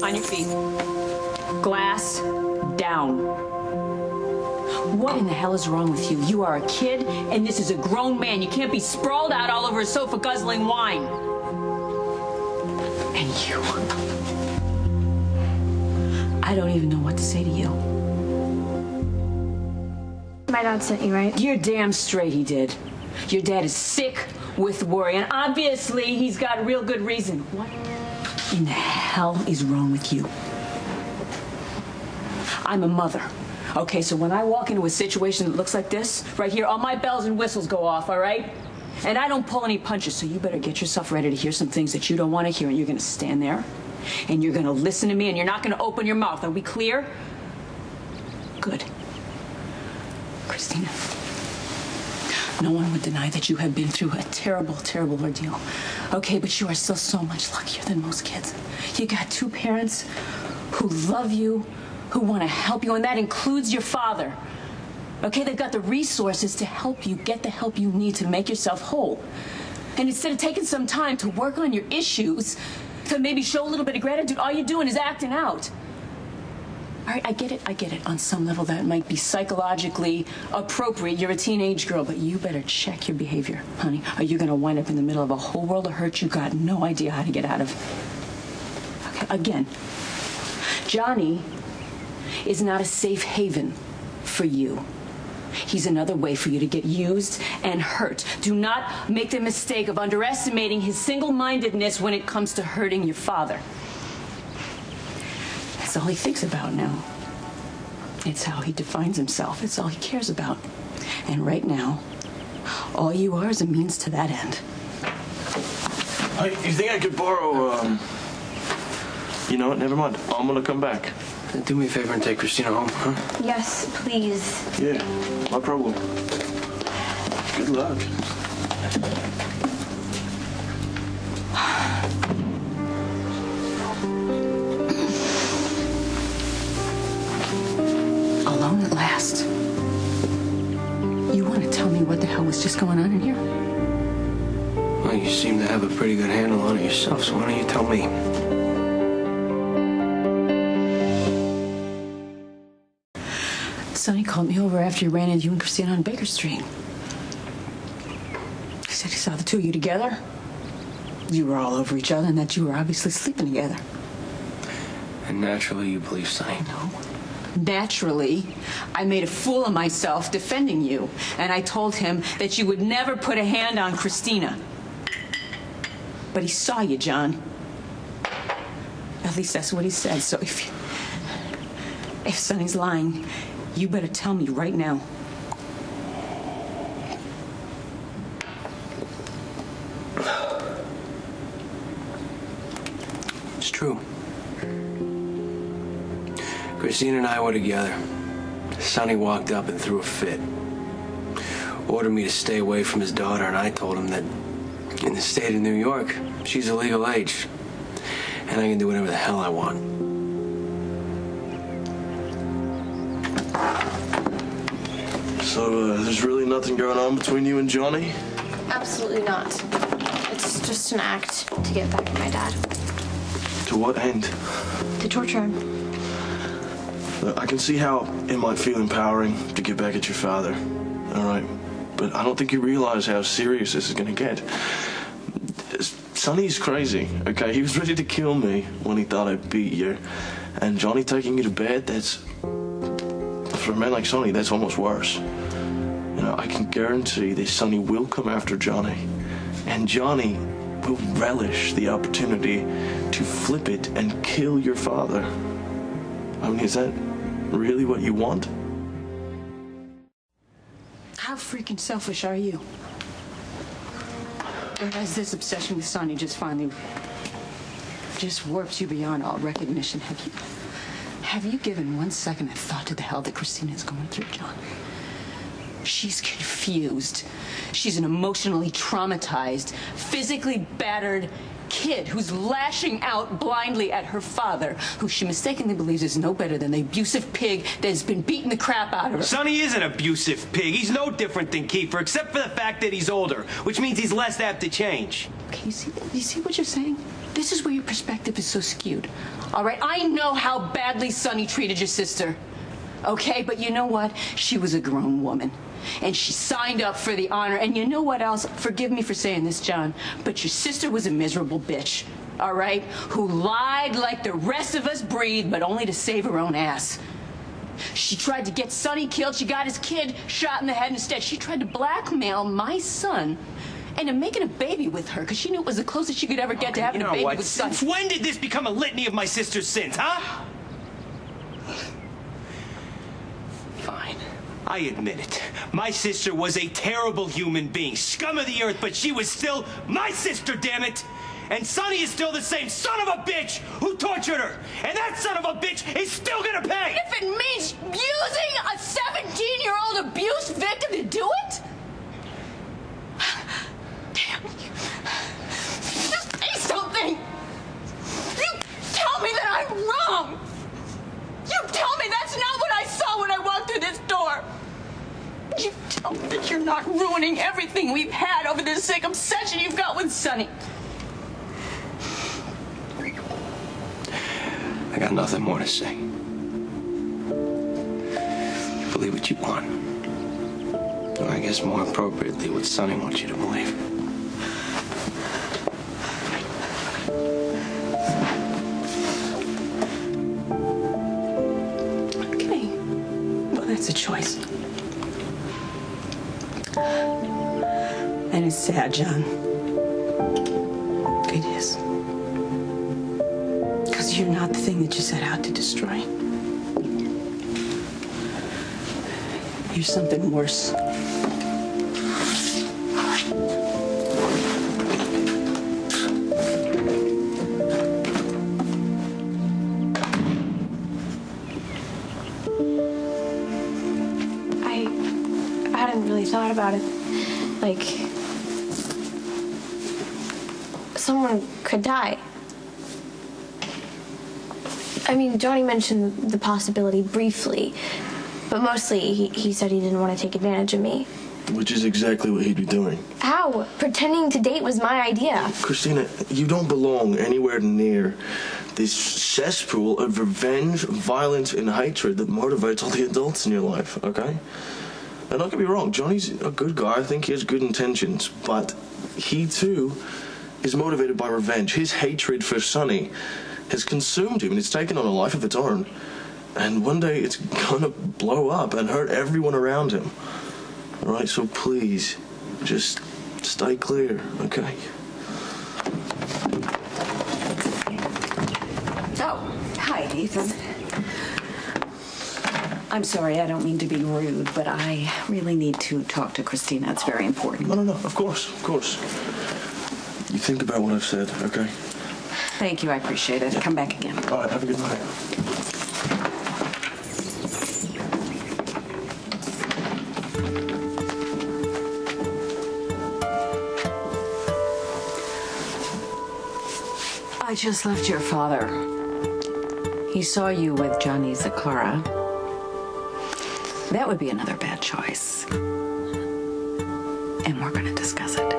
On your feet. Glass down. What in the hell is wrong with you? You are a kid, and this is a grown man. You can't be sprawled out all over a sofa guzzling wine. And you... I don't even know what to say to you. My dad sent you, right? You're damn straight he did. Your dad is sick with worry, and obviously he's got real good reason. What in the hell is wrong with you? I'm a mother. Okay, so when I walk into a situation that looks like this, right here, all my bells and whistles go off, all right? And I don't pull any punches, so you better get yourself ready to hear some things that you don't want to hear, and you're going to stand there, and you're going to listen to me, and you're not going to open your mouth. Are we clear? Good. Kristina, no one would deny that you have been through a terrible, terrible ordeal. Okay, but you are still so much luckier than most kids. You got two parents who love you, who want to help you, and that includes your father. Okay, they've got the resources to help you get the help you need to make yourself whole. And instead of taking some time to work on your issues, to maybe show a little bit of gratitude, all you're doing is acting out. All right, I get it. On some level, that might be psychologically appropriate. You're a teenage girl, but you better check your behavior, honey, or you're going to wind up in the middle of a whole world of hurt you got no idea how to get out of. Okay, again, Johnny is not a safe haven for you. He's another way for you to get used and hurt. Do not make the mistake of underestimating his single-mindedness when it comes to hurting your father. That's all he thinks about now. It's how he defines himself. It's all he cares about. And right now, all you are is a means to that end. You think I could borrow, You know what? Never mind. I'm gonna come back. Do me a favor and take Kristina home, huh? Yes, please. Yeah, no problem. Good luck. Alone at last. You want to tell me what the hell was just going on in here? Well, you seem to have a pretty good handle on it yourself, so why don't you tell me? Sonny called me over after he ran into you and Kristina on Baker Street. He said he saw the two of you together. You were all over each other and that you were obviously sleeping together. And naturally, you believe Sonny. No. Naturally, I made a fool of myself defending you. And I told him that you would never put a hand on Kristina. But he saw you, John. At least that's what he said. So if Sonny's lying, you better tell me right now. It's true. Kristina and I were together. Sonny walked up and threw a fit. Ordered me to stay away from his daughter, and I told him that in the state of New York, she's of legal age. And I can do whatever the hell I want. So, there's really nothing going on between you and Johnny? Absolutely not. It's just an act to get back at my dad. To what end? To torture him. Look, I can see how it might feel empowering to get back at your father. All right. But I don't think you realize how serious this is going to get. Sonny's crazy, okay? He was ready to kill me when he thought I beat you. And Johnny taking you to bed, that's... For a man like Sonny, that's almost worse. You know, I can guarantee that Sonny will come after Johnny. And Johnny will relish the opportunity to flip it and kill your father. I mean, is that really what you want? How freaking selfish are you? Or has this obsession with Sonny just finally just warped you beyond all recognition? Have you given 1 second of thought to the hell that Kristina is going through, John? She's confused. She's an emotionally traumatized, physically battered kid who's lashing out blindly at her father, who she mistakenly believes is no better than the abusive pig that has been beating the crap out of her. Sonny is an abusive pig. He's no different than Kiefer, except for the fact that he's older, which means he's less apt to change. Okay, you see what you're saying? This is where your perspective is so skewed. All right, I know how badly Sonny treated your sister. Okay, but you know what? She was a grown woman. And she signed up for the honor. And you know what else? Forgive me for saying this, John, but your sister was a miserable bitch, all right? Who lied like the rest of us breathe, but only to save her own ass. She tried to get Sonny killed. She got his kid shot in the head instead. She tried to blackmail my son into making a baby with her because she knew it was the closest she could ever get to having a baby with Sonny. Since when did this become a litany of my sister's sins, huh? Fine. I admit it. My sister was a terrible human being, scum of the earth, but she was still my sister, damn it! And Sonny is still the same son of a bitch who tortured her! And that son of a bitch is still gonna pay! If it means using a 17-year-old abuse victim to do it? Damn you. Just say something! You tell me that I'm wrong! You tell me that's not what I saw when I walked through this door! You tell me that you're not ruining everything we've had over this sick obsession you've got with Sonny. I got nothing more to say. Believe what you want. Or I guess more appropriately, what Sonny wants you to believe. Okay. Well, that's a choice. And it's sad, John. It is. Because you're not the thing that you set out to destroy. You're something worse. I hadn't really thought about it. Like, someone could die. I mean, Johnny mentioned the possibility briefly, but mostly he said he didn't want to take advantage of me. Which is exactly what he'd be doing. How? Pretending to date was my idea. Kristina, you don't belong anywhere near this cesspool of revenge, violence, and hatred that motivates all the adults in your life, okay? And don't get me wrong, Johnny's a good guy. I think he has good intentions, but he too is motivated by revenge. His hatred for Sonny has consumed him, and it's taken on a life of its own. And one day it's gonna blow up and hurt everyone around him. All right, so please, just stay clear, okay? Oh, hi, Ethan. I'm sorry, I don't mean to be rude, but I really need to talk to Kristina. It's very important. No, of course. You think about what I've said, okay? Thank you, I appreciate it. Come back again. All right, have a good night. I just left your father. He saw you with Johnny Zaklara. That would be another bad choice. And we're going to discuss it.